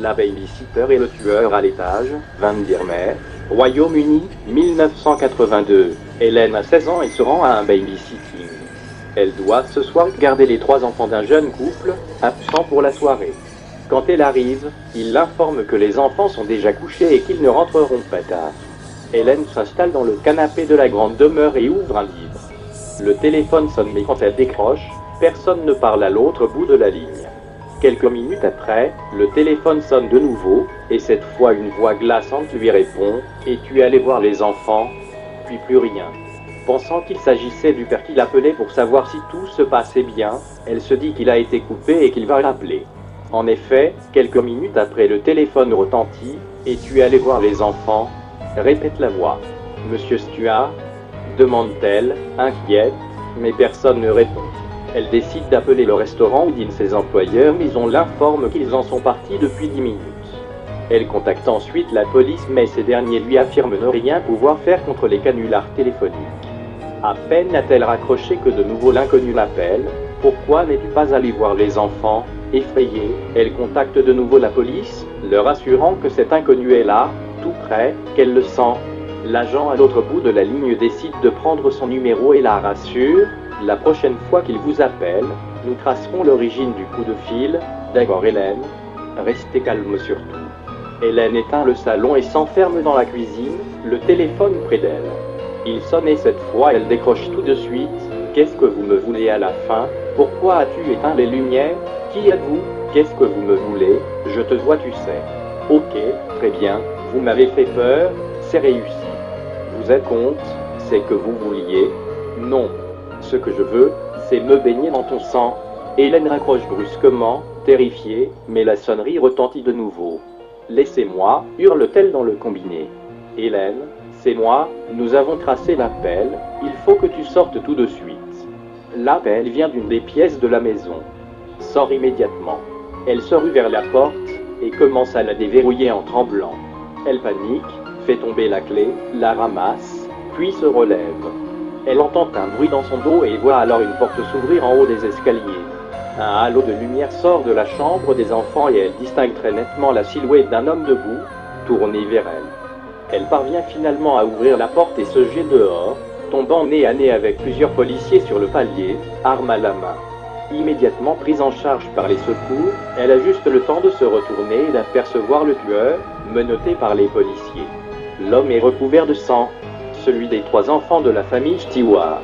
La babysitter et le tueur à l'étage, Van Diermer, Royaume-Uni, 1982. Hélène a 16 ans et se rend à un babysitting. Elle doit ce soir garder les 3 enfants d'un jeune couple, absent pour la soirée. Quand elle arrive, il l'informe que les enfants sont déjà couchés et qu'ils ne rentreront pas tard. Hélène s'installe dans le canapé de la grande demeure et ouvre un livre. Le téléphone sonne mais quand elle décroche, personne ne parle à l'autre bout de la ligne. Quelques minutes après, le téléphone sonne de nouveau, et cette fois une voix glaçante lui répond « Et tu es allé voir les enfants ?» Puis plus rien. Pensant qu'il s'agissait du père qui l'appelait pour savoir si tout se passait bien, elle se dit qu'il a été coupé et qu'il va l'appeler. En effet, quelques minutes après le téléphone retentit « Et tu es allé voir les enfants ?» répète la voix. « Monsieur Stuart ?» demande-t-elle, inquiète, mais personne ne répond. Elle décide d'appeler le restaurant où dînent ses employeurs, mais on l'informe qu'ils en sont partis depuis 10 minutes. Elle contacte ensuite la police, mais ces derniers lui affirment ne rien pouvoir faire contre les canulars téléphoniques. À peine a-t-elle raccroché que de nouveau l'inconnu l'appelle. « Pourquoi n'es-tu pas allé voir les enfants ?» Effrayée, elle contacte de nouveau la police, leur assurant que cet inconnu est là, tout près, qu'elle le sent. L'agent à l'autre bout de la ligne décide de prendre son numéro et la rassure. « La prochaine fois qu'il vous appelle, nous tracerons l'origine du coup de fil. D'abord Hélène, restez calme surtout. » Hélène éteint le salon et s'enferme dans la cuisine, le téléphone près d'elle. Il sonne et cette fois elle décroche tout de suite. « Qu'est-ce que vous me voulez à la fin? Pourquoi as-tu éteint les lumières? Qui êtes-vous? Qu'est-ce que vous me voulez? Je te vois, tu sais. » « Ok, très bien, vous m'avez fait peur, c'est réussi. Vous êtes compte, c'est que vous vouliez? Non. Ce que je veux, c'est me baigner dans ton sang. » Hélène raccroche brusquement, terrifiée, mais la sonnerie retentit de nouveau. « Laissez-moi » hurle-t-elle dans le combiné. « Hélène, c'est moi, nous avons tracé l'appel, il faut que tu sortes tout de suite. » L'appel vient d'une des pièces de la maison. Sors immédiatement. Elle se rue vers la porte et commence à la déverrouiller en tremblant. Elle panique, fait tomber la clé, la ramasse, puis se relève. Elle entend un bruit dans son dos et voit alors une porte s'ouvrir en haut des escaliers. Un halo de lumière sort de la chambre des enfants et elle distingue très nettement la silhouette d'un homme debout, tourné vers elle. Elle parvient finalement à ouvrir la porte et se jette dehors, tombant nez à nez avec plusieurs policiers sur le palier, arme à la main. Immédiatement prise en charge par les secours, elle a juste le temps de se retourner et d'apercevoir le tueur, menotté par les policiers. L'homme est recouvert de sang, celui des 3 enfants de la famille Stewart.